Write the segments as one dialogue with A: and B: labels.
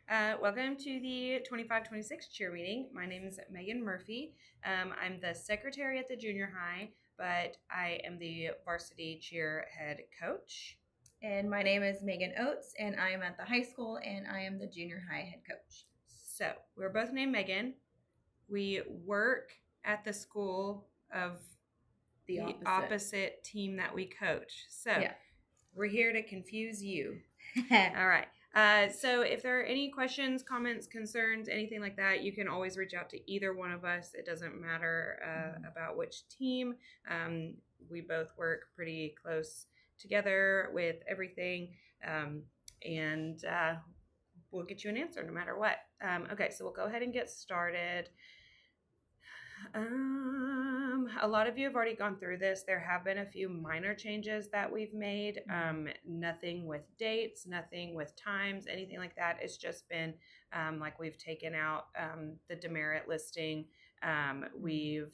A: Welcome to the 25-26 cheer meeting. My name is Megan Murphy. I'm the secretary at the junior high, but I am the varsity cheer head coach.
B: And my name is Megan Oates, and I am at the high school, and I am the junior high head coach.
A: So we're both named Megan. We work at the school of the opposite team that we coach. So we're here to confuse you. All right. So if there are any questions, comments, concerns, anything like that, you can always reach out to either one of us. It doesn't matter about which team. We both work pretty close together with everything, and we'll get you an answer no matter what. Okay, so we'll go ahead and get started. A lot of you have already gone through this. There have been a few minor changes that we've made. Nothing with dates, nothing with times, anything like that. It's just been like we've taken out the demerit listing. We've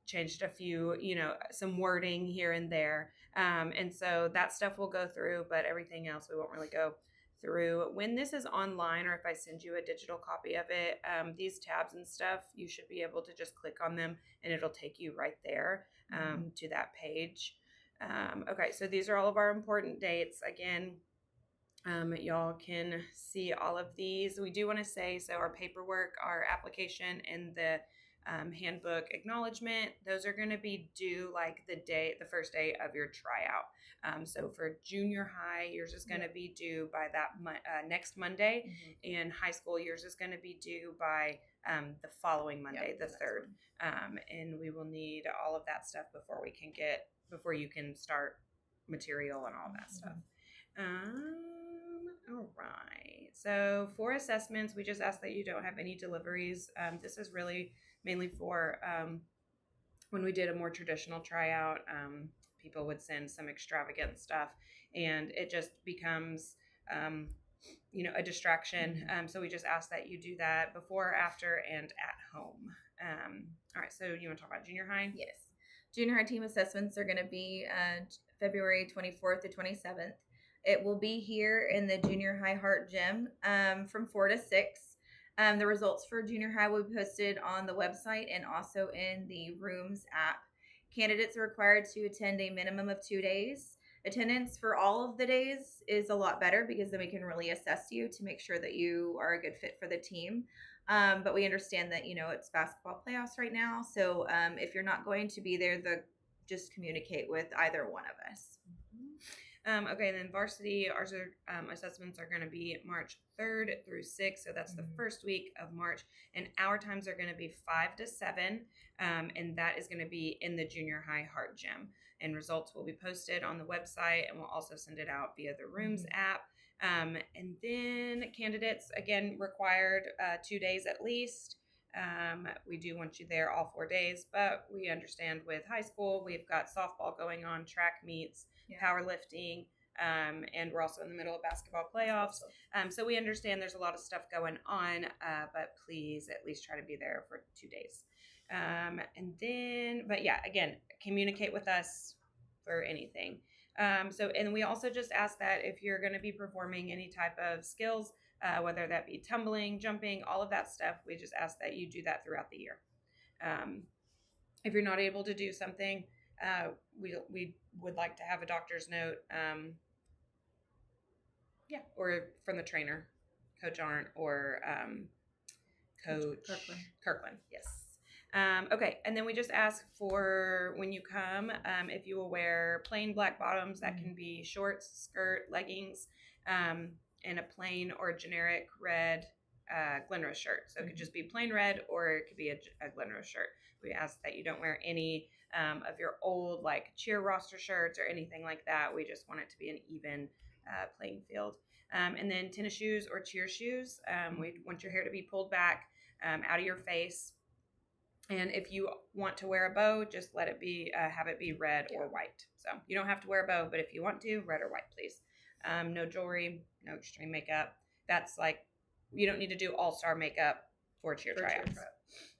A: changed a few, some wording here and there. And so that stuff will go through, but everything else we won't really go through. When this is online, or if I send you a digital copy of it, these tabs and stuff, you should be able to just click on them and it'll take you right there to that page. Okay, so these are all of our important dates. Again, y'all can see all of these. We do want to say, so our paperwork, our application, and the handbook acknowledgement, those are going to be due like the first day of your tryout. So for junior high, yours is going to be due by that next Monday, and high school, yours is going to be due by the following Monday, the 3rd. And we will need all of that stuff before you can start material and all that stuff. All right. So for assessments, we just ask that you don't have any deliveries. This is really mainly for when we did a more traditional tryout, people would send some extravagant stuff and it just becomes, a distraction. So we just ask that you do that before, after, and at home. All right. So you want to talk about junior high?
B: Yes. Junior high team assessments are going to be February 24th to 27th. It will be here in the Junior High Hart Gym from 4 to 6. The results for junior high will be posted on the website and also in the Rooms app. Candidates are required to attend a minimum of 2 days. Attendance for all of the days is a lot better because then we can really assess you to make sure that you are a good fit for the team. But we understand that, it's basketball playoffs right now. So if you're not going to be there, just communicate with either one of us.
A: Okay, and then varsity, our assessments are going to be March 3rd through 6th. So that's the first week of March. And our times are going to be 5 to 7. And that is going to be in the Junior High Hart Gym. And results will be posted on the website, and we'll also send it out via the Rooms app. And then candidates, again, required 2 days at least. We do want you there all 4 days, but we understand with high school, we've got softball going on, track meets, powerlifting, and we're also in the middle of basketball playoffs. So we understand there's a lot of stuff going on, but please at least try to be there for 2 days. But yeah, again, communicate with us for anything. And we also just ask that if you're going to be performing any type of skills, whether that be tumbling, jumping, all of that stuff, we just ask that you do that throughout the year. If you're not able to do something, we would like to have a doctor's note, or from the trainer, Coach Arndt, or Coach Kirkland. Yes. Okay, and then we just ask for when you come, if you will wear plain black bottoms, that can be shorts, skirt, leggings, and a plain or generic red Glenrose shirt. So it could just be plain red, or it could be a Glenrose shirt. We ask that you don't wear any of your old like cheer roster shirts or anything like that. We just want it to be an even playing field. And then tennis shoes or cheer shoes. We want your hair to be pulled back out of your face. And if you want to wear a bow, just let it be, have it be red or white. So you don't have to wear a bow, but if you want to, red or white, please. No jewelry, no extreme makeup. That's like, you don't need to do all-star makeup for cheer tryouts.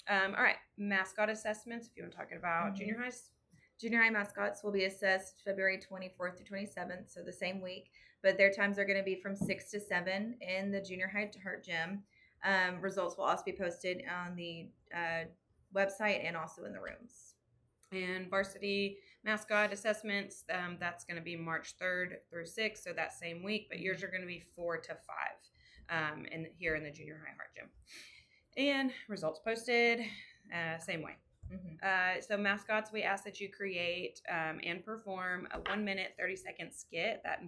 A: All right, mascot assessments, if you want to talk about junior highs.
B: Junior high mascots will be assessed February 24th to 27th, so the same week, but their times are going to be from 6 to 7 in the junior high heart gym. Results will also be posted on the website and also in the rooms.
A: And varsity mascot assessments, that's going to be March 3rd through 6th, so that same week, but yours are going to be 4 to 5 here in the junior high heart gym. And results posted, same way. So mascots, we ask that you create and perform a 1 minute, 30-second skit that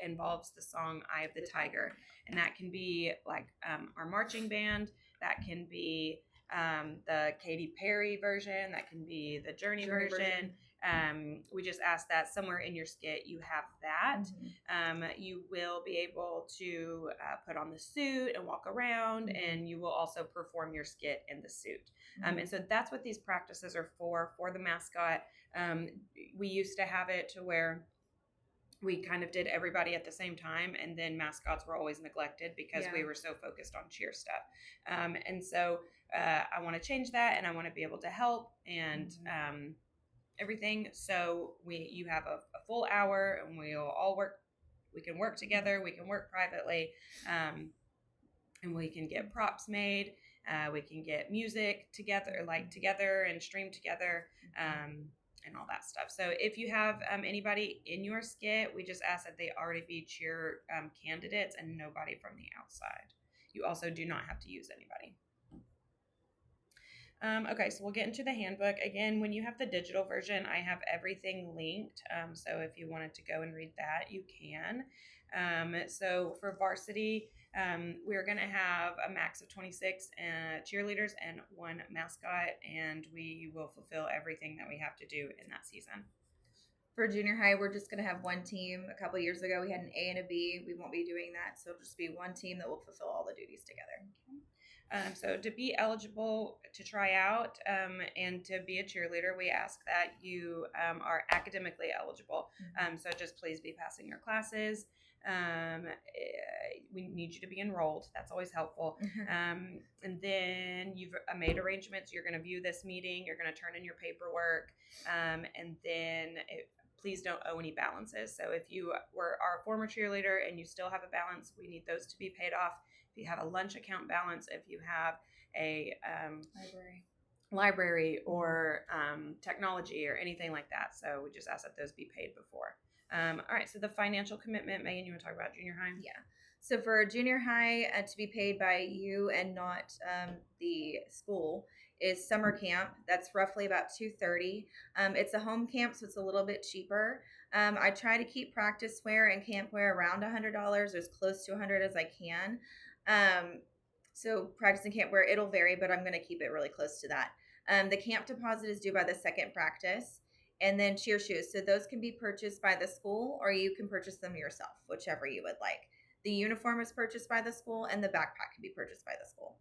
A: involves the song Eye of the Tiger. And that can be like our marching band, that can be the Katy Perry version, that can be the Journey version. We just ask that somewhere in your skit you have that. You will be able to put on the suit and walk around, and you will also perform your skit in the suit. And so that's what these practices are for the mascot. We used to have it to where we kind of did everybody at the same time, and then mascots were always neglected because we were so focused on cheer stuff. And so I want to change that, and I want to be able to help and everything. So you have a full hour, and we'll all work. We can work together. We can work privately, and we can get props made. We can get music together and stream together. And all that stuff. So if you have anybody in your skit, we just ask that they already be cheer candidates and nobody from the outside. You also do not have to use anybody. Okay, so we'll get into the handbook. Again, when you have the digital version, I have everything linked. So if you wanted to go and read that, you can. So for varsity, we're going to have a max of 26 cheerleaders and 1 mascot, and we will fulfill everything that we have to do in that season.
B: For junior high, we're just going to have 1 team. A couple of years ago, we had an A and a B. We won't be doing that, so it'll just be 1 team that will fulfill all the duties together.
A: So to be eligible to try out and to be a cheerleader, we ask that you are academically eligible. So just please be passing your classes. We need you to be enrolled. That's always helpful. And then you've made arrangements. You're going to view this meeting. You're going to turn in your paperwork. And then please don't owe any balances. So if you were our former cheerleader and you still have a balance, we need those to be paid off. If you have a lunch account balance, if you have a library or technology or anything like that. So we just ask that those be paid before. All right, so the financial commitment, Megan, you want to talk about junior high?
B: Yeah. So for junior high, to be paid by you and not the school, is summer camp. That's roughly about $230. It's a home camp, so it's a little bit cheaper. I try to keep practice wear and camp wear around $100, as close to $100 as I can. So practice and camp wear, it'll vary, but I'm going to keep it really close to that. The camp deposit is due by the second practice. And then cheer shoes. So those can be purchased by the school, or you can purchase them yourself, whichever you would like. The uniform is purchased by the school, and the backpack can be purchased by the school.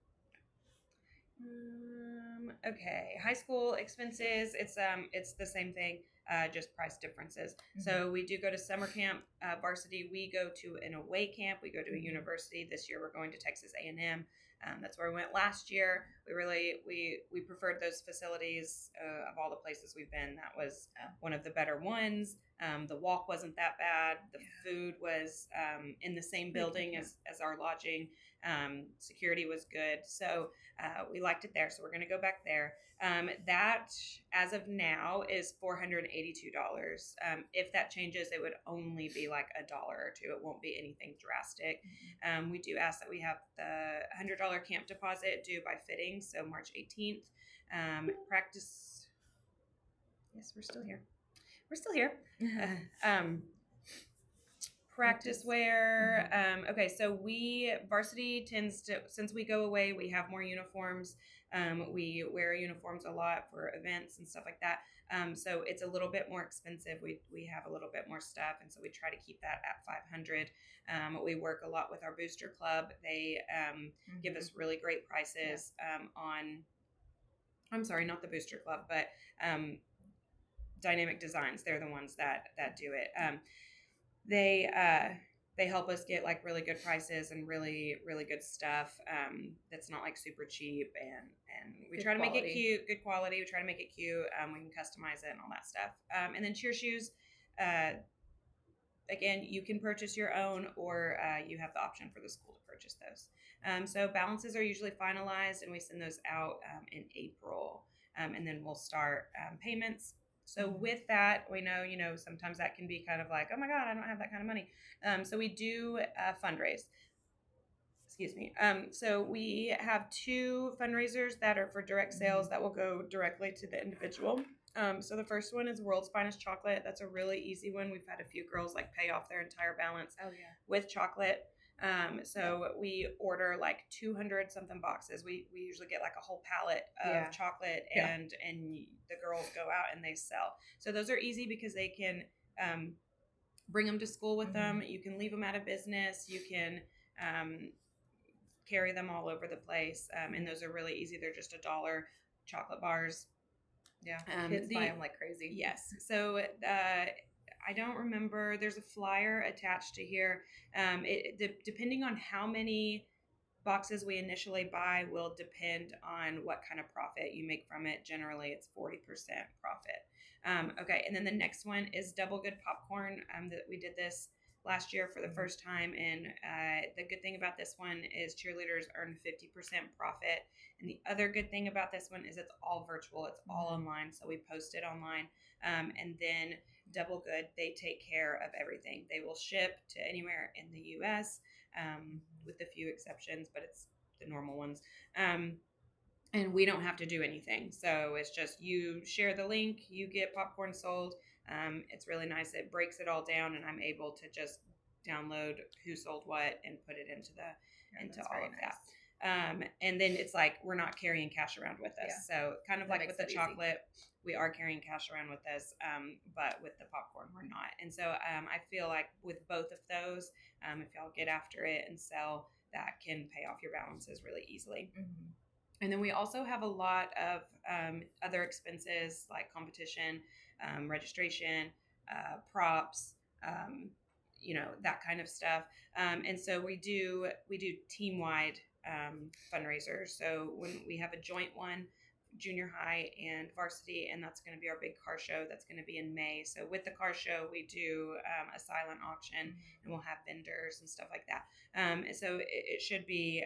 A: Okay, high school expenses, it's the same thing, just price differences. So we do go to summer camp. Varsity, we go to an away camp. We go to a university. This year we're going to Texas A&M. That's where we went last year. We preferred those facilities of all the places we've been. That was one of the better ones. The walk wasn't that bad. The food was in the same building as our lodging. Security was good. So we liked it there. So we're going to go back there. That, as of now, is $482. If that changes, it would only be like $1 or $2. It won't be anything drastic. We do ask that we have the $100 camp deposit due by fitting, so March 18th. Practice. Yes, we're still here. Practice wear. Okay, so varsity tends to, since we go away, we have more uniforms. We wear uniforms a lot for events and stuff like that. So it's a little bit more expensive. We have a little bit more stuff, and so we try to keep that at $500. We work a lot with our booster club. They give us really great prices on. I'm sorry, not the booster club, but Dynamic Designs. They're the ones that do it. they help us get like really good prices and really, really good stuff. That's not like super cheap, and we
B: Good
A: try to make it
B: quality.
A: cute, good quality. We try to make it cute. We can customize it and all that stuff. And then cheer shoes. Uh, Again, you can purchase your own, or you have the option for the school to purchase those. So balances are usually finalized, and we send those out in April, and then we'll start payments. So with that, we know, sometimes that can be kind of like, oh my God, I don't have that kind of money. So we do fundraise. Excuse me. So we have 2 fundraisers that are for direct sales that will go directly to the individual. So the first one is World's Finest Chocolate. That's a really easy one. We've had a few girls like pay off their entire balance with chocolate. So we order like 200 something boxes. We usually get like a whole pallet of chocolate, and the girls go out and they sell. So those are easy because they can bring them to school with them. You can leave them at a business. You can carry them all over the place, and those are really easy. They're just $1 chocolate bars.
B: Yeah, kids buy them like crazy.
A: Yes. So I don't remember. There's a flyer attached to here. Depending on how many boxes we initially buy will depend on what kind of profit you make from it. Generally, it's 40% profit. Okay, and then the next one is Double Good Popcorn. That we did this last year for the first time, and the good thing about this one is cheerleaders earn 50% profit. And the other good thing about this one is it's all virtual. It's all online, so we post it online. And then Double Good, they take care of everything. They will ship to anywhere in the U.S., with a few exceptions, but it's the normal ones. And we don't have to do anything. So it's just you share the link, you get popcorn sold. It's really nice. It breaks it all down, and I'm able to just download who sold what and put it into all of that. And then it's like we're not carrying cash around with us. So kind of like with the chocolate, we are carrying cash around with us, but with the popcorn, we're not. And so I feel like with both of those, if y'all get after it and sell, that can pay off your balances really easily. And then we also have a lot of other expenses like competition, registration, props, that kind of stuff. And so we do team-wide fundraisers. So when we have a joint one, junior high and varsity, and that's going to be our big car show. That's going to be in May. So with the car show, we do a silent auction, and we'll have vendors and stuff like that. And so it should be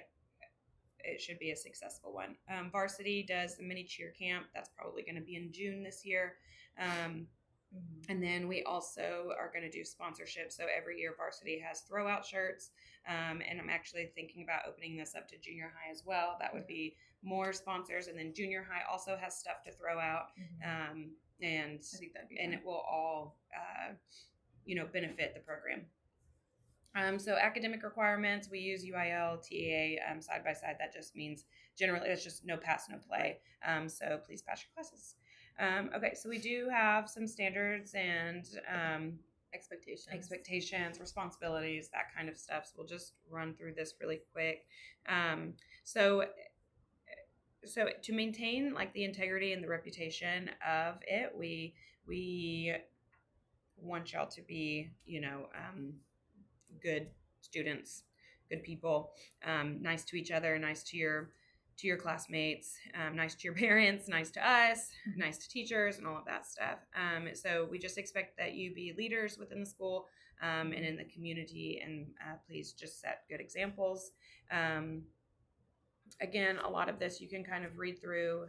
A: a successful one. Varsity does the mini cheer camp. That's probably going to be in June this year. And then we also are going to do sponsorships. So every year Varsity has throwout shirts. And I'm actually thinking about opening this up to junior high as well. That would be more sponsors. And then junior high also has stuff to throw out. And I think that'd be fun. It will all, benefit the program. So academic requirements, we use UIL, TEA side by side. That just means generally it's just no pass, no play. So please pass your classes. Okay, so we do have some standards and expectations, responsibilities, that kind of stuff. So we'll just run through this really quick. So to maintain like the integrity and the reputation of it, we want y'all to be, good students, good people, nice to each other, nice to your classmates, nice to your parents, nice to us, nice to teachers, and all of that stuff. So we just expect that you be leaders within the school and in the community, and please just set good examples. Again, a lot of this you can kind of read through.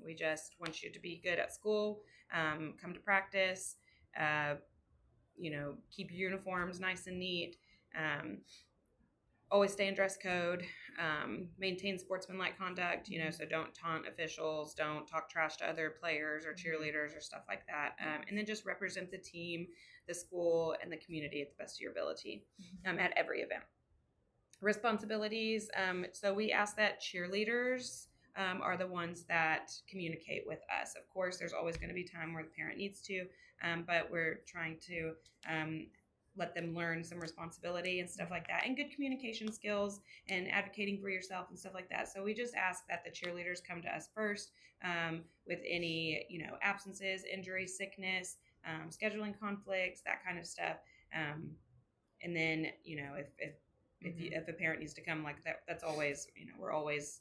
A: We just want you to be good at school, come to practice, keep your uniforms nice and neat, always stay in dress code, maintain sportsmanlike conduct, so don't taunt officials, don't talk trash to other players or cheerleaders or stuff like that. And then just represent the team, the school, and the community at the best of your ability at every event. Responsibilities. So we ask that cheerleaders are the ones that communicate with us. Of course, there's always going to be time where the parent needs to, but we're trying to let them learn some responsibility and stuff like that, and good communication skills and advocating for yourself and stuff like that. So we just ask that the cheerleaders come to us first with any, absences, injuries, sickness, scheduling conflicts, that kind of stuff. And then, if a parent needs to come, like that's always, we're always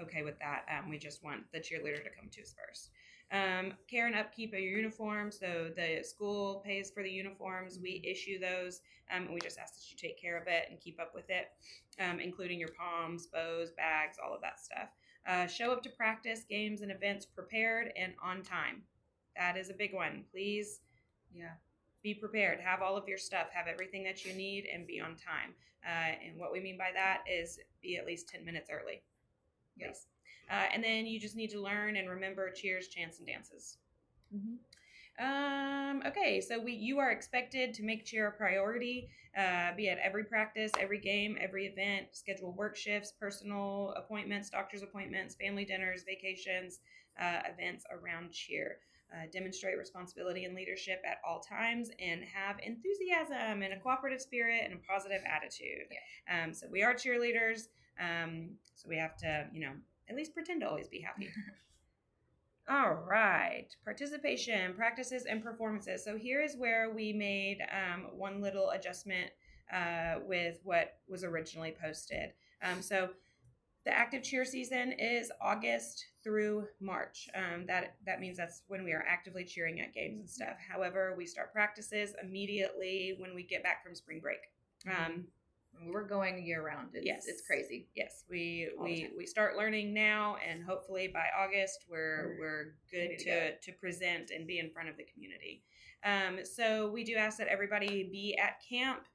A: okay with that. We just want the cheerleader to come to us first. Care and upkeep of your uniforms. So the school pays for the uniforms. We issue those. And we just ask that you take care of it and keep up with it, including your palms, bows, bags, all of that stuff. Show up to practice, games, and events prepared and on time. That is a big one. Please, be prepared. Have all of your stuff. Have everything that you need and be on time. And what we mean by that is be at least 10 minutes early. Yes. And then you just need to learn and remember cheers, chants, and dances. Okay, so you are expected to make cheer a priority, be at every practice, every game, every event, schedule work shifts, personal appointments, doctor's appointments, family dinners, vacations, events around cheer. Demonstrate responsibility and leadership at all times, and have enthusiasm and a cooperative spirit and a positive attitude. Yeah. So we are cheerleaders, so we have to, at least pretend to always be happy. All right. Participation, practices, and performances. So here is where we made one little adjustment with what was originally posted. So the active cheer season is August through March. That means that's when we are actively cheering at games and stuff. However, we start practices immediately when we get back from spring break.
B: We're going year round. It's crazy.
A: Yes, we start learning now, and hopefully by August we're good to present and be in front of the community. So we do ask that everybody be at camp.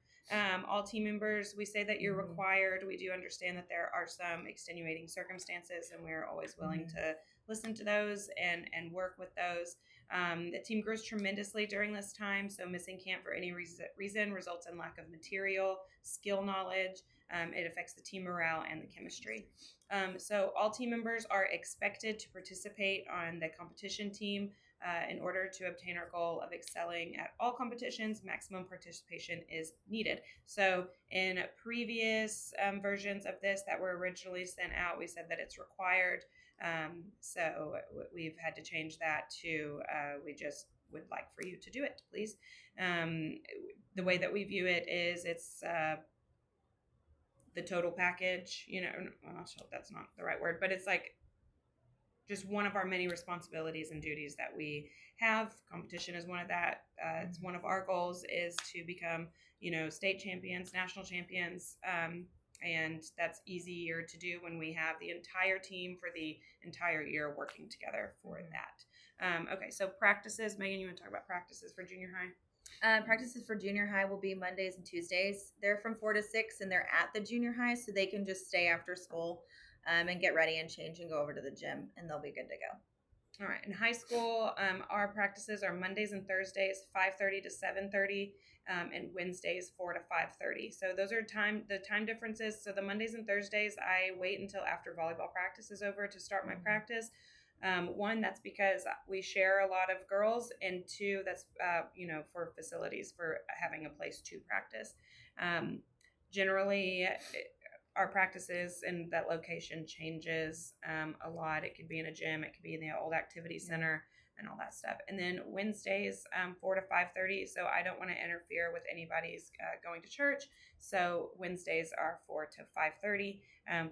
A: All team members, we say that you're required. We do understand that there are some extenuating circumstances, and we're always willing to listen to those and work with those. The team grows tremendously during this time, so missing camp for any reason results in lack of material, skill knowledge. It affects the team morale and the chemistry. So all team members are expected to participate on the competition team. In order to obtain our goal of excelling at all competitions, maximum participation is needed. So in previous versions of this that were originally sent out, we said that it's required. So we've had to change that to we just would like for you to do it, please. The way that we view it is it's the total package, that's not the right word, but it's like just one of our many responsibilities and duties that we have. Competition is one of that. It's one of our goals is to become, state champions, national champions. And that's easier to do when we have the entire team for the entire year working together for that. Okay, so practices. Megan, you want to talk about practices for junior high?
B: Practices for junior high will be Mondays and Tuesdays. They're from 4 to 6, and they're at the junior high, so they can just stay after school and get ready and change and go over to the gym, and they'll be good to go.
A: All right. In high school, our practices are Mondays and Thursdays, 5:30 to 7:30, and Wednesdays, 4 to 5:30. So those are the time differences. So the Mondays and Thursdays, I wait until after volleyball practice is over to start my practice. One, that's because we share a lot of girls, and two, that's for facilities, for having a place to practice. Generally, our practices and that location changes a lot. It could be in a gym, it could be in the old activity center, and all that stuff. And then Wednesdays, 4 to 5:30. So I don't want to interfere with anybody's going to church. So Wednesdays are 4 to 5:30.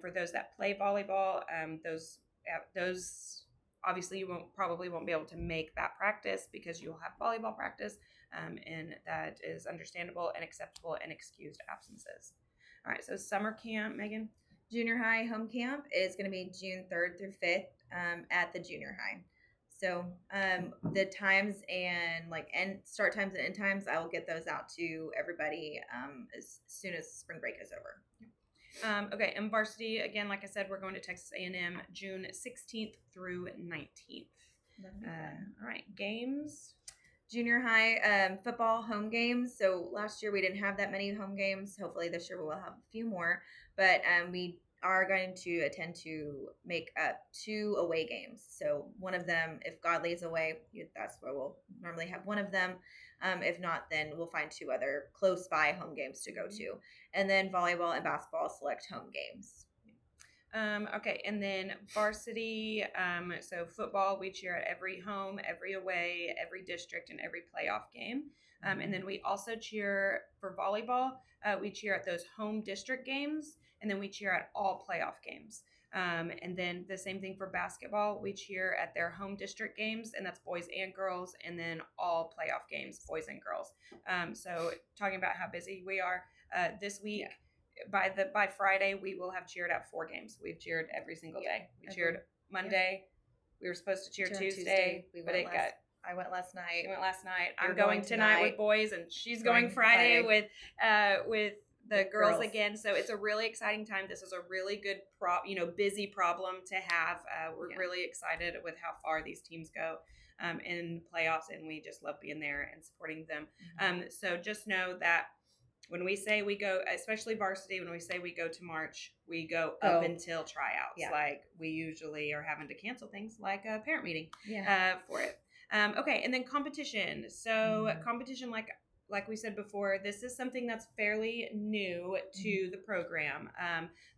A: For those that play volleyball, those obviously you probably won't be able to make that practice because you'll have volleyball practice, and that is understandable and acceptable and excused absences. All right, so summer camp, Megan?
B: Junior high home camp is going to be June 3rd through 5th at the junior high. So the times and start times and end times, I will get those out to everybody as soon as spring break is over.
A: Okay, and varsity, again, like I said, we're going to Texas A&M June 16th through 19th. All right, games.
B: Junior high football home games. So last year we didn't have that many home games. Hopefully this year we'll have a few more. But we are going to attend to make up 2 away games. So one of them, if Godley is away, that's where we'll normally have one of them. If not, then we'll find 2 other close by home games to go to. And then volleyball and basketball select home games.
A: Okay, and then varsity. So football, we cheer at every home, every away, every district, and every playoff game. And then we also cheer for volleyball. We cheer at those home district games, and then we cheer at all playoff games. And then the same thing for basketball. We cheer at their home district games, and that's boys and girls, and then all playoff games, boys and girls. So talking about how busy we are this week. Yeah. By Friday, we will have cheered at 4 games. We've cheered every single day. We cheered Monday. We were supposed to cheer Tuesday, but
B: I went last night.
A: She went last night. I'm going tonight with boys, and she's going Friday with the girls again. So it's a really exciting time. This is a really good busy problem to have. We're really excited with how far these teams go in playoffs, and we just love being there and supporting them. So just know that when we say we go, especially varsity, when we say we go to March, we go up until tryouts. Yeah. Like we usually are having to cancel things like a parent meeting for it. Okay, and then competition. So competition, like we said before, this is something that's fairly new to the program.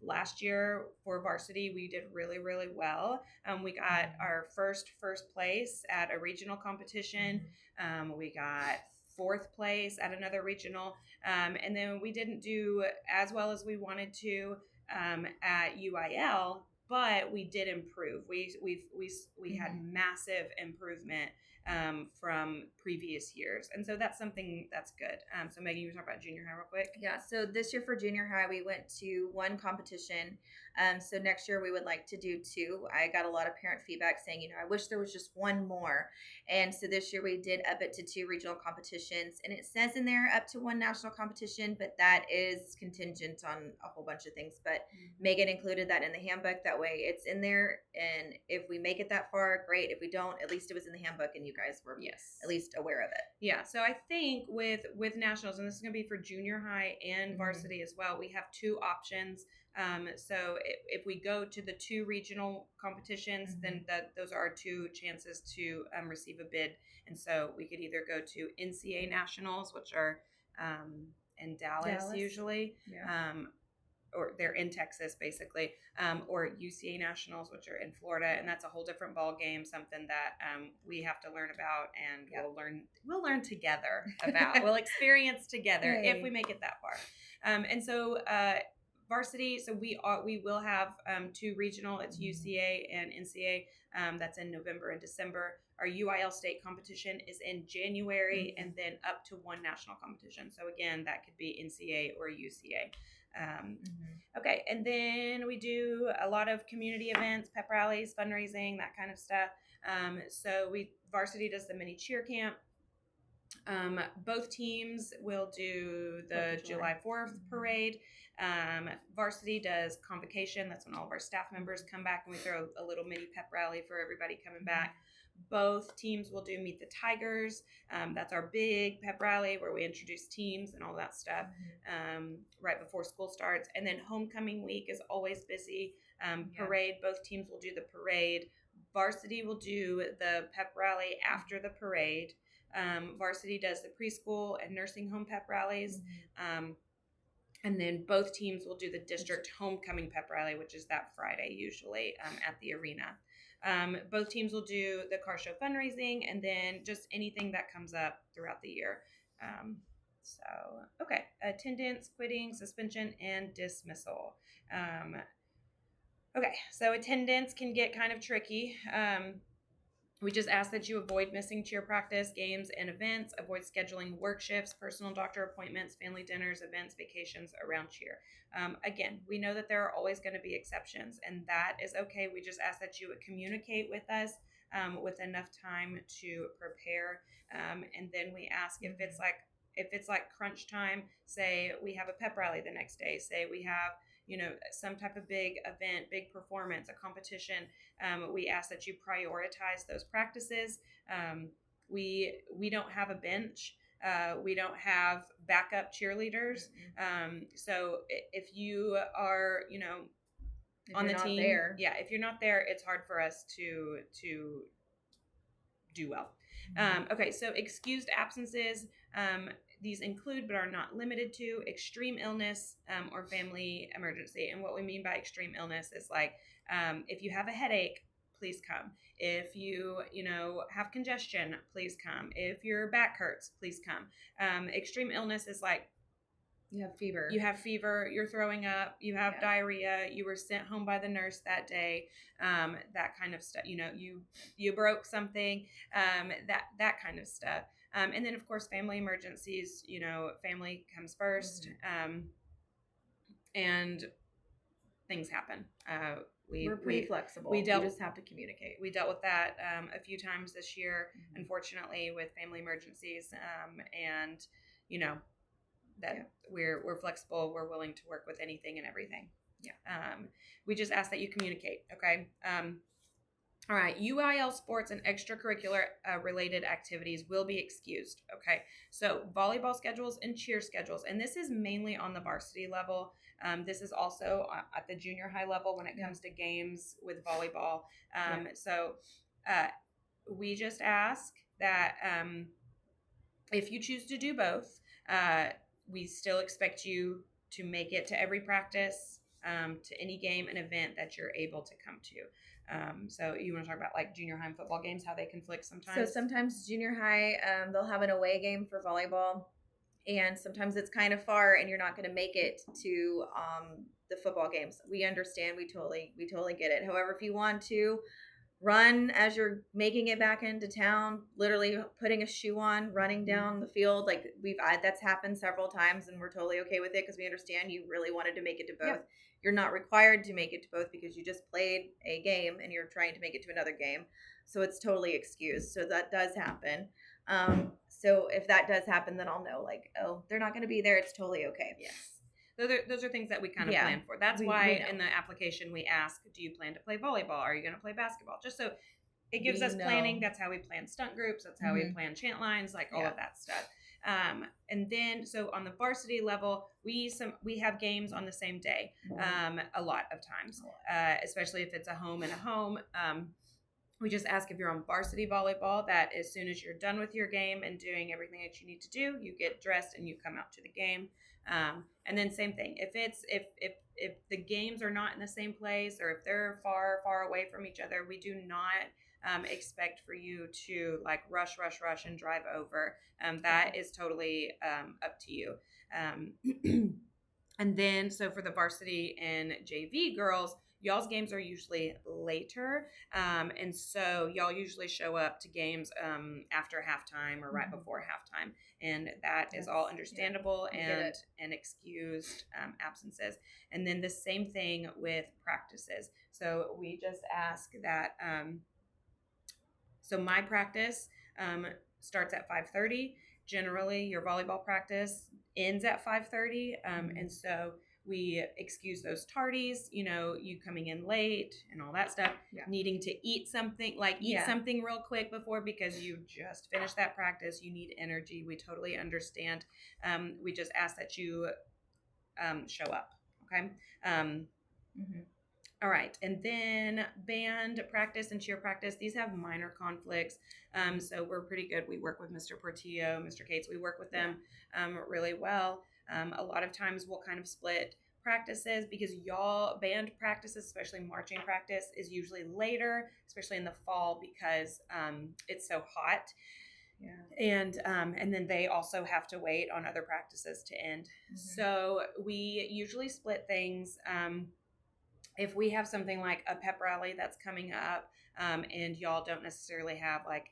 A: Last year for varsity, we did really, really well. We got our first place at a regional competition. We got 4th place at another regional. And then we didn't do as well as we wanted to at UIL, but we did improve. We had massive improvement from previous years. And so that's something that's good. So Megan, you want to talk about junior high real quick?
B: Yeah. So this year for junior high, we went to 1 competition. So next year we would like to do 2. I got a lot of parent feedback saying, I wish there was just 1 more. And so this year we did up it to 2 regional competitions, and it says in there up to 1 national competition, but that is contingent on a whole bunch of things. But Megan included that in the handbook. That way it's in there. And if we make it that far, great. If we don't, at least it was in the handbook and you guys were at least aware of it.
A: Yeah. So I think with nationals, and this is going to be for junior high and varsity as well, we have 2 options. So if we go to the 2 regional competitions, then those are our 2 chances to receive a bid. And so we could either go to NCA nationals, which are in Dallas usually, or they're in Texas basically, or UCA nationals, which are in Florida, and that's a whole different ball game. Something that we have to learn about, and we'll learn together about. We'll experience together if we make it that far. And so varsity. So we will have 2 regional. It's UCA and NCA. That's in November and December. Our UIL state competition is in January, and then up to 1 national competition. So again, that could be NCA or UCA. Okay, and then we do a lot of community events, pep rallies, fundraising, that kind of stuff. So varsity does the mini cheer camp. Both teams will do the July 4th parade. Varsity does convocation. That's when all of our staff members come back, and we throw a little mini pep rally for everybody coming back. Both teams will do Meet the Tigers. That's our big pep rally where we introduce teams and all that stuff right before school starts. And then homecoming week is always busy. Parade, both teams will do the parade. Varsity will do the pep rally after the parade. Varsity does the preschool and nursing home pep rallies. And then both teams will do the district homecoming pep rally, which is that Friday usually at the arena. Both teams will do the car show fundraising, and then just anything that comes up throughout the year. Okay. Attendance, quitting, suspension, and dismissal. Okay. So attendance can get kind of tricky. We just ask that you avoid missing cheer practice, games, and events. Avoid scheduling work shifts, personal doctor appointments, family dinners, events, vacations around cheer. Again, we know that there are always going to be exceptions, and that is okay. We just ask that you would communicate with us with enough time to prepare. And then we ask if it's like crunch time, say we have a pep rally the next day, say we have some type of big event, big performance, a competition, we ask that you prioritize those practices. We don't have a bench. We don't have backup cheerleaders. So if you are, on the team, if you're not there, it's hard for us to do well. Okay, so excused absences. these include but are not limited to extreme illness or family emergency. And what we mean by extreme illness is like if you have a headache, please come. If you have congestion, please come. If your back hurts, please come. Extreme illness is like
B: You have fever.
A: You're throwing up, you have diarrhea, you were sent home by the nurse that day, that kind of stuff. You broke something, that kind of stuff. And then of course family emergencies, family comes first, and things happen.
B: We're pretty flexible.
A: We
B: just have to communicate.
A: We dealt with that a few times this year, unfortunately, with family emergencies, and we're flexible. We're willing to work with anything and everything. We just ask that you communicate. Okay. All right. UIL sports and extracurricular related activities will be excused. Okay. So volleyball schedules and cheer schedules, and this is mainly on the varsity level. This is also at the junior high level when it comes to games with volleyball. So we just ask that if you choose to do both, we still expect you to make it to every practice, to any game and event that you're able to come to. So you want to talk about like junior high football games, how they conflict sometimes?
B: So sometimes junior high, they'll have an away game for volleyball, and sometimes it's kind of far and you're not going to make it to the football games. We understand. We totally get it. However, if you want to run as you're making it back into town, literally putting a shoe on, running down the field, like that's happened several times, and we're totally okay with it because we understand you really wanted to make it to both. Yeah. You're not required to make it to both because you just played a game and you're trying to make it to another game. So it's totally excused. So that does happen. So if that does happen, then I'll know like, oh, they're not going to be there. It's totally okay.
A: Yes. Those are things that we kind of plan for. That's why in the application we ask, do you plan to play volleyball? Are you going to play basketball? Just so it gives us planning. That's how we plan stunt groups. That's how we plan chant lines, like all of that stuff. And then, so on the varsity level, we have games on the same day, a lot of times, especially if it's a home and a home. We just ask if you're on varsity volleyball that as soon as you're done with your game and doing everything that you need to do, you get dressed and you come out to the game. And then same thing, if the games are not in the same place or if they're far away from each other, we do not expect for you to like rush and drive over. That is totally up to you. And then, so for the varsity and JV girls, y'all's games are usually later. And so y'all usually show up to games after halftime or right before halftime. And that is all understandable and excused absences. And then the same thing with practices. So we just ask that, so my practice starts at 5:30. Generally, your volleyball practice ends at 5:30. And so we excuse those tardies, you coming in late and all that stuff, needing to eat something, something real quick before because you just finished that practice. You need energy. We totally understand. We just ask that you show up. Okay. All right. And then band practice and cheer practice, these have minor conflicts. So we're pretty good. We work with Mr. Portillo, Mr. Cates. We work with them really well. A lot of times we'll kind of split practices because y'all band practices, especially marching practice, is usually later, especially in the fall because it's so hot. Yeah. And then they also have to wait on other practices to end. So we usually split things. If we have something like a pep rally that's coming up and y'all don't necessarily have like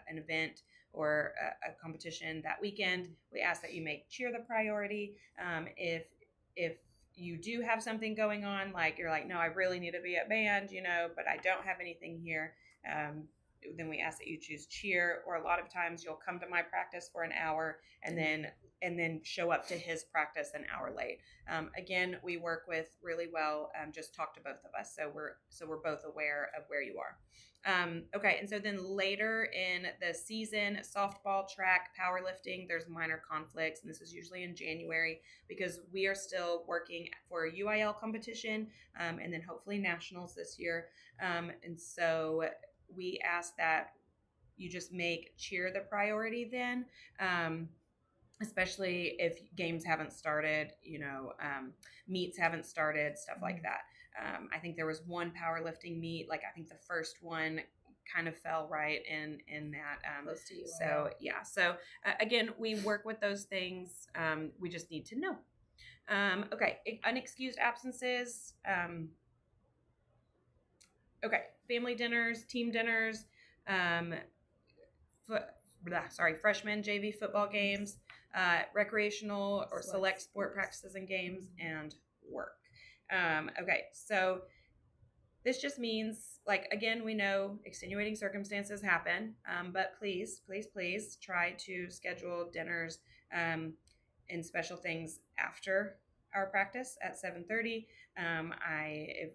A: an event or a competition that weekend, we ask that you make cheer the priority. If you do have something going on, like you're like, no, I really need to be at band, but I don't have anything here, then we ask that you choose cheer. Or a lot of times you'll come to my practice for an hour and then show up to his practice an hour late. Again, we work with really well. Just talk to both of us, so we're both aware of where you are. Okay, and so then later in the season, softball, track, powerlifting, there's minor conflicts, and this is usually in January because we are still working for a UIL competition, and then hopefully nationals this year. And so we ask that you just make cheer the priority then. especially if games haven't started, meets haven't started, stuff like that. I think there was one powerlifting meet, like I think the first one kind of fell right in that.
B: Close to you.
A: So yeah. So again, we work with those things. We just need to know. Okay, unexcused absences. Okay, family dinners, team dinners, freshman JV football games, recreational or select sport practices and games, and work. Okay, so this just means, like, again, we know extenuating circumstances happen, but please try to schedule dinners and special things after our practice at 7:30.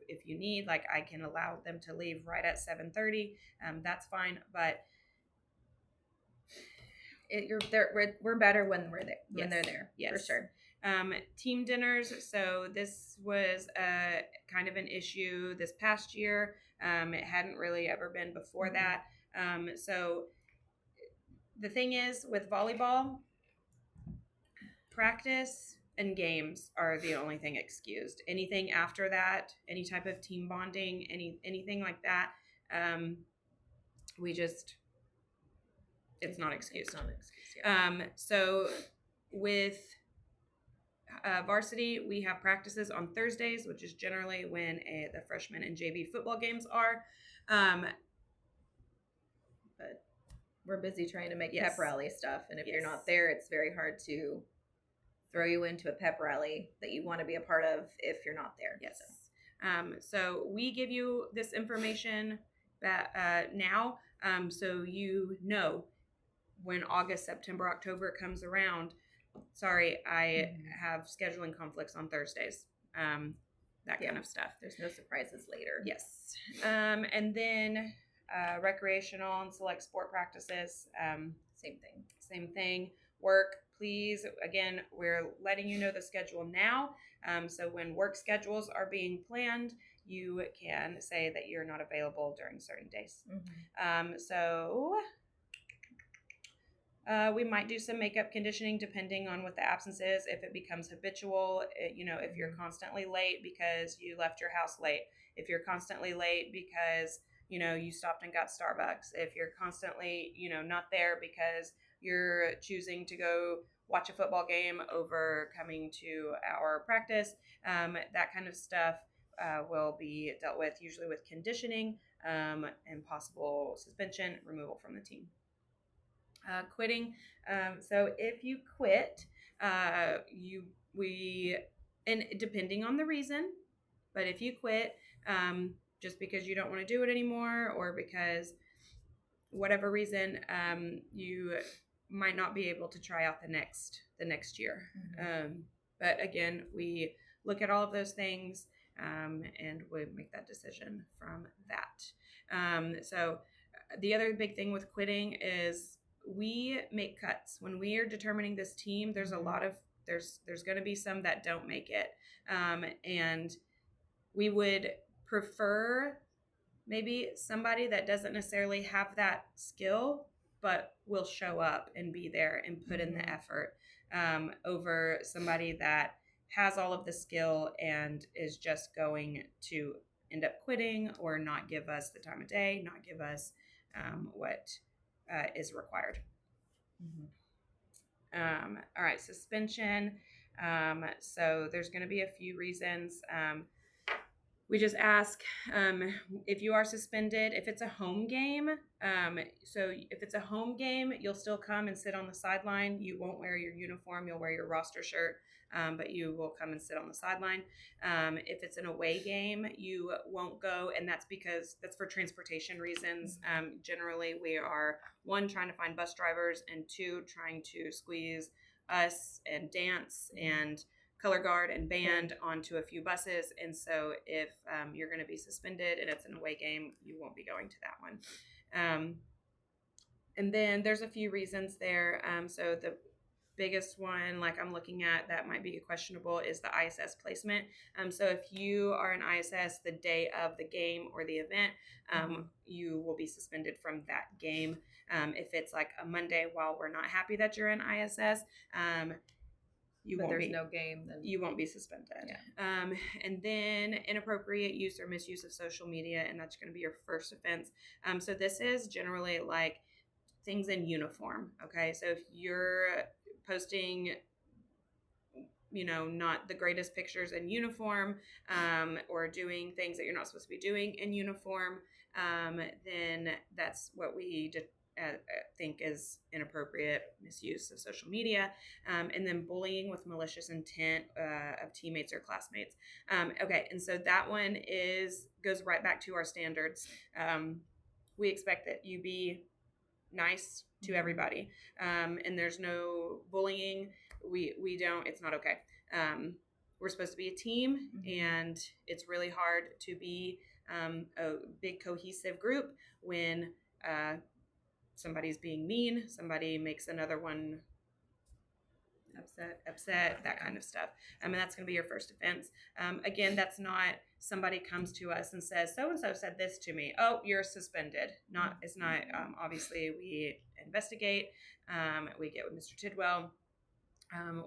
A: If you need, like, I can allow them to leave right at 7:30. That's fine, but
B: we're better when we're there.
A: Yes.
B: When they're there,
A: Yes.
B: for sure.
A: Team dinners. So this was kind of an issue this past year. It hadn't really ever been before that. So the thing is, with volleyball, practice and games are the only thing excused. Anything after that, any type of team bonding, anything like that, it's not excused.
B: It's not excused. Yeah.
A: So with varsity, we have practices on Thursdays, which is generally when the freshman and JV football games are.
B: But we're busy trying to make
A: Yes.
B: pep rally stuff, and if
A: Yes.
B: you're not there, it's very hard to throw you into a pep rally that you want to be a part of if you're not there.
A: Yes. So we give you this information now, so you know when August, September, October comes around. Sorry, I have scheduling conflicts on Thursdays. That kind of stuff.
B: There's no surprises later.
A: Yes. And then recreational and select sport practices. Same thing. Work, please. Again, we're letting you know the schedule now. So when work schedules are being planned, you can say that you're not available during certain days. We might do some makeup conditioning depending on what the absence is. If it becomes habitual, if you're constantly late because you left your house late, if you're constantly late because, you stopped and got Starbucks, if you're constantly, not there because you're choosing to go watch a football game over coming to our practice, that kind of stuff will be dealt with, usually with conditioning and possible suspension, removal from the team. Quitting. So if you quit, and depending on the reason, but if you quit just because you don't want to do it anymore, or because whatever reason, you might not be able to try out the next year. But again, we look at all of those things and we make that decision from that. So the other big thing with quitting is we make cuts. When we are determining this team, there's a lot of, there's going to be some that don't make it. And we would prefer maybe somebody that doesn't necessarily have that skill, but will show up and be there and put in the effort, over somebody that has all of the skill and is just going to end up quitting or not give us the time of day, not give us what is required. All right, suspension. So there's going to be a few reasons. We just ask if you are suspended, if it's a home game. So if it's a home game, you'll still come and sit on the sideline. You won't wear your uniform. You'll wear your roster shirt, but you will come and sit on the sideline. If it's an away game, you won't go, and that's for transportation reasons. Generally, we are, one, trying to find bus drivers, and two, trying to squeeze us and dance and color guard and band onto a few buses. And so if you're going to be suspended and it's an away game, you won't be going to that one. And then there's a few reasons there. So biggest one, like I'm looking at that might be questionable, is the ISS placement. So if you are an ISS the day of the game or the event, you will be suspended from that game. If it's like a Monday, while we're not happy that you're in ISS,
B: no game, then
A: you won't be suspended.
B: Yeah.
A: And then inappropriate use or misuse of social media, and that's going to be your first offense. So this is generally like things in uniform. Okay, so if you're posting, not the greatest pictures in uniform, or doing things that you're not supposed to be doing in uniform, then that's what we think is inappropriate misuse of social media. And then bullying with malicious intent of teammates or classmates. Okay, and so that one goes right back to our standards. We expect that you be nice to everybody, and there's no bullying. We don't, it's not okay. We're supposed to be a team, and it's really hard to be a big cohesive group when somebody's being mean, somebody makes another one upset, that kind of stuff. And that's going to be your first offense. Again, that's not somebody comes to us and says, so-and-so said this to me. Oh, you're suspended. It's not, obviously we investigate, we get with Mr. Tidwell,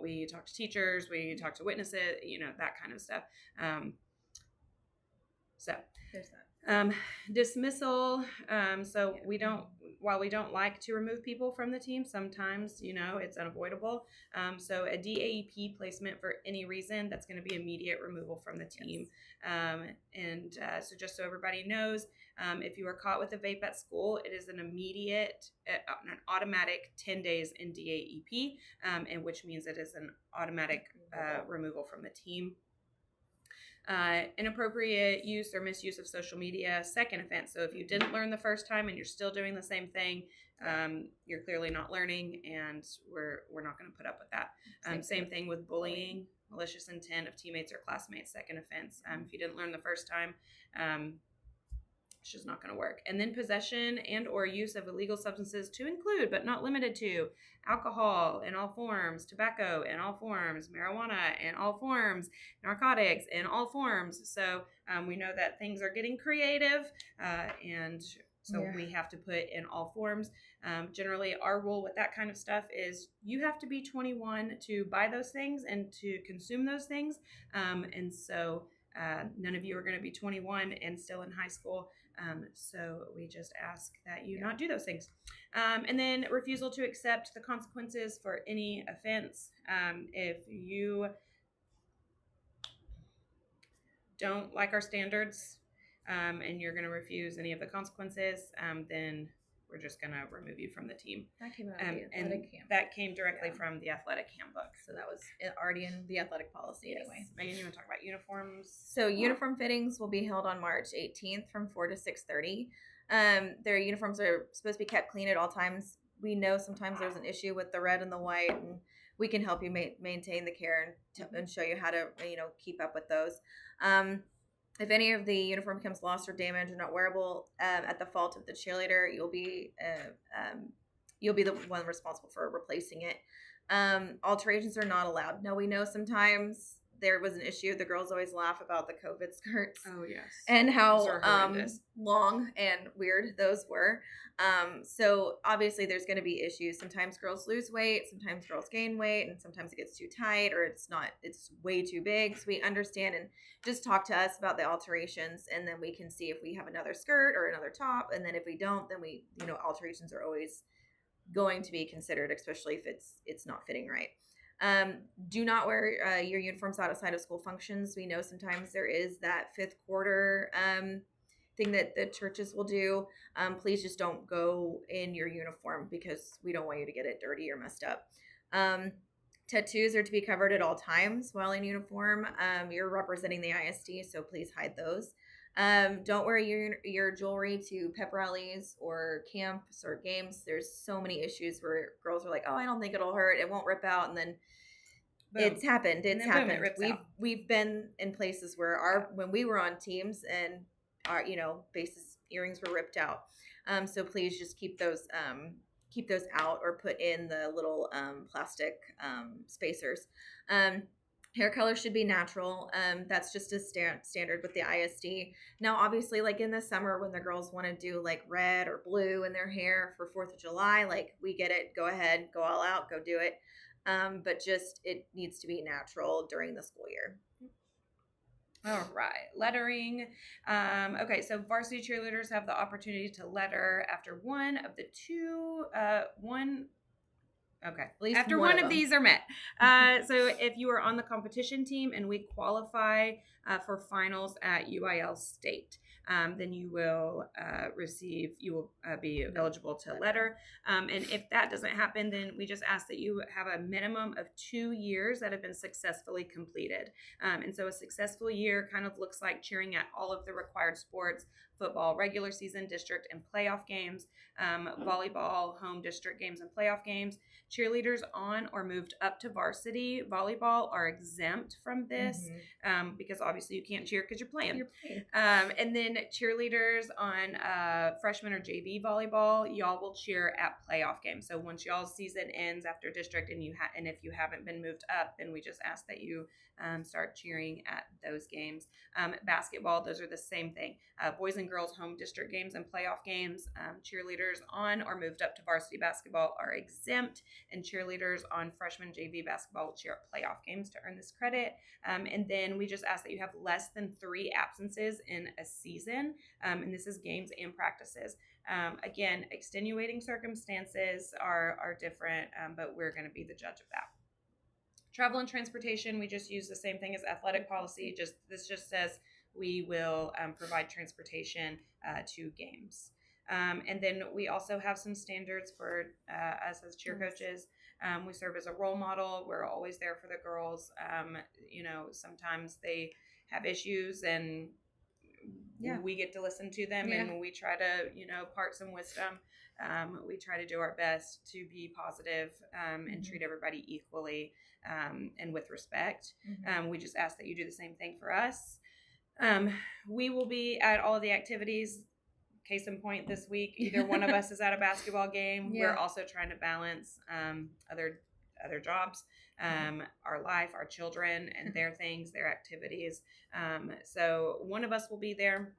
A: we talk to teachers, we talk to witnesses, that kind of stuff. So
B: there's that.
A: Dismissal. While we don't like to remove people from the team, sometimes, it's unavoidable. So a DAEP placement for any reason, that's going to be immediate removal from the team. Yes. So just so everybody knows, if you are caught with a vape at school, it is an automatic 10 days in DAEP, and which means it is an automatic removal from the team. Inappropriate use or misuse of social media, second offense. So if you didn't learn the first time and you're still doing the same thing, you're clearly not learning, and we're not going to put up with that. Same thing with bullying, malicious intent of teammates or classmates, second offense. If you didn't learn the first time, it's just not going to work. And then possession and or use of illegal substances, to include but not limited to alcohol in all forms, tobacco in all forms, marijuana in all forms, narcotics in all forms. So we know that things are getting creative, and so we have to put in all forms. Generally, our rule with that kind of stuff is you have to be 21 to buy those things and to consume those things. And so none of you are going to be 21 and still in high school. So we just ask that you not do those things. And then refusal to accept the consequences for any offense. If you don't like our standards, and you're going to refuse any of the consequences, then we're just going to remove you from the team.
B: That came out of the athletic camp.
A: That came directly from the athletic handbook.
B: So that was already in the athletic policy anyway.
A: Megan, you want to talk about uniforms?
B: So uniform fittings will be held on March 18th from 4 to 6:30. Their uniforms are supposed to be kept clean at all times. We know sometimes there's an issue with the red and the white, and we can help you maintain the care and show you how to keep up with those. If any of the uniform becomes lost or damaged or not wearable at the fault of the cheerleader, you'll be the one responsible for replacing it. Alterations are not allowed. Now, we know sometimes there was an issue. The girls always laugh about the COVID skirts.
A: Oh, yes.
B: And how long and weird those were. So obviously there's going to be issues. Sometimes girls lose weight, sometimes girls gain weight, and sometimes it gets too tight or it's way too big. So we understand, and just talk to us about the alterations, and then we can see if we have another skirt or another top. And then if we don't, then alterations are always going to be considered, especially if it's not fitting right. Do not wear your uniforms outside of school functions. We know sometimes there is that fifth quarter thing that the churches will do. Please just don't go in your uniform, because we don't want you to get it dirty or messed up. Tattoos are to be covered at all times while in uniform. You're representing the ISD, so please hide those. Don't wear your jewelry to pep rallies or camps or games. There's so many issues where girls are like, oh, I don't think it'll hurt, it won't rip out, and then boom. It's happened. We've been in places where when we were on teams and our bases earrings were ripped out. So please just keep those keep those out or put in the little plastic spacers. Hair color should be natural. That's just a standard with the ISD. Now, obviously, like in the summer when the girls want to do like red or blue in their hair for 4th of July, like we get it. Go ahead, go all out, go do it. But just it needs to be natural during the school year.
A: All right, lettering. Okay, so varsity cheerleaders have the opportunity to letter after one of the two, Okay.
B: At least
A: after one of these are met. So if you are on the competition team and we qualify for finals at UIL State, then you will be eligible to letter. And if that doesn't happen, then we just ask that you have a minimum of 2 years that have been successfully completed. And so a successful year kind of looks like cheering at all of the required sports: football, regular season, district, and playoff games, volleyball, home district games and playoff games. Cheerleaders on or moved up to varsity volleyball are exempt from this because obviously you can't cheer because you're playing. And then cheerleaders on freshman or JV volleyball, y'all will cheer at playoff games. So once y'all's season ends after district and and if you haven't been moved up, then we just ask that you start cheering at those games. Basketball, those are the same thing. Boys and girls home district games and playoff games. Cheerleaders on or moved up to varsity basketball are exempt, and cheerleaders on freshman JV basketball will cheer at playoff games to earn this credit. And then we just ask that you have less than 3 absences in a season, and this is games and practices. Again, extenuating circumstances are different, but we're going to be the judge of that. Travel and transportation, we just use the same thing as athletic policy. This just says we will provide transportation to games. And then we also have some standards for us as cheer coaches. We serve as a role model. We're always there for the girls. Sometimes they have issues and we get to listen to them and we try to, part some wisdom. We try to do our best to be positive and treat everybody equally and with respect. We just ask that you do the same thing for us. We will be at all of the activities. Case in point, this week, either one of us is at a basketball game. We're also trying to balance other jobs, our life, our children, and their things, their activities. So one of us will be there.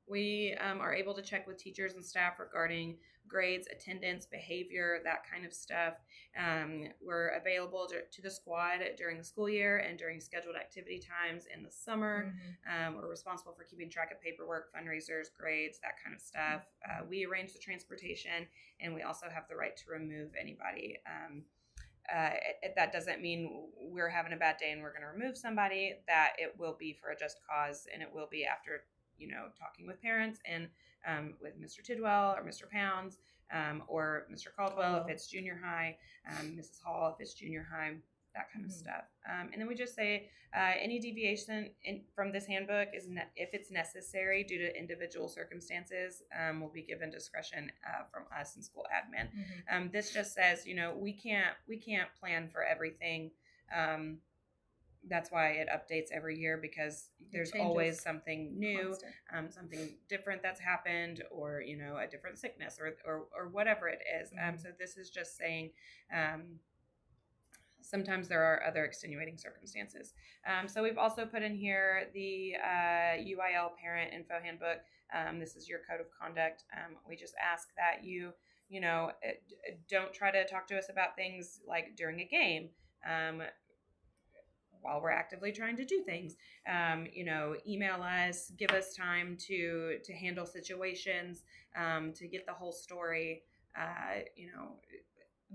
A: We are able to check with teachers and staff regarding grades, attendance, behavior, that kind of stuff. We're available to the squad during the school year and during scheduled activity times in the summer. We're responsible for keeping track of paperwork, fundraisers, grades, that kind of stuff. We arrange the transportation, and we also have the right to remove anybody. That doesn't mean we're having a bad day and we're going to remove somebody. That it will be for a just cause, and it will be after talking with parents and with Mr. Tidwell or Mr. Pounds or Mr. Caldwell if it's junior high, Mrs. Hall if it's junior high, that kind of stuff. And then we just say any deviation from this handbook if it's necessary due to individual circumstances, will be given discretion from us and school admin. This just says, we can't plan for everything. That's why it updates every year, because there's always something new, something different that's happened, or a different sickness or whatever it is. So this is just saying sometimes there are other extenuating circumstances. So we've also put in here the UIL parent info handbook. This is your code of conduct. We just ask that you don't try to talk to us about things like during a game. While we're actively trying to do things, email us, give us time to handle situations, to get the whole story.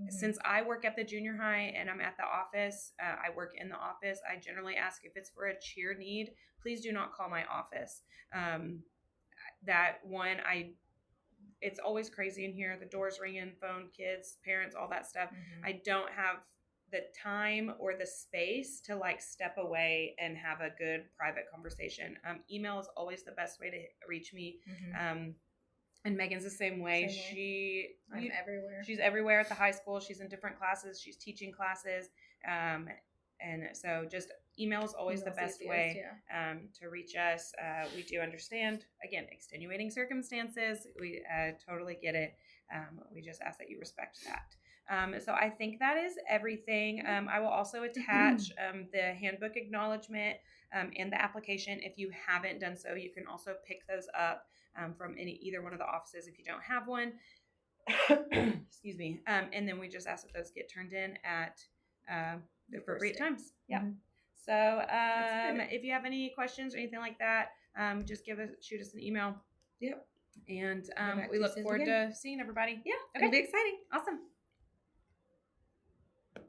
A: Since I work at the junior high and I'm at the office, I work in the office, I generally ask if it's for a cheer need, please do not call my office. It's always crazy in here. The doors ringing, phone, kids, parents, all that stuff. I don't have the time or the space to step away and have a good private conversation. Email is always the best way to reach me. And Megan's the same way.
B: I'm everywhere.
A: She's everywhere at the high school. She's in different classes. She's teaching classes. And so just email is always the
B: Email's
A: best
B: easiest,
A: way
B: yeah.
A: to reach us. We do understand, again, extenuating circumstances. We totally get it. We just ask that you respect that. So I think that is everything. I will also attach the handbook acknowledgement and the application. If you haven't done so, you can also pick those up from either one of the offices if you don't have one. Excuse me. And then we just ask that those get turned in at the appropriate times. Yeah.
B: Mhm.
A: So
B: good.
A: if you have any questions or anything like that, just shoot us an email.
B: Yep.
A: And
B: Get back
A: we
B: to you
A: look
B: soon
A: forward
B: again.
A: to seeing everybody.
B: Yeah,
A: Okay.
B: it'll be exciting.
A: Awesome.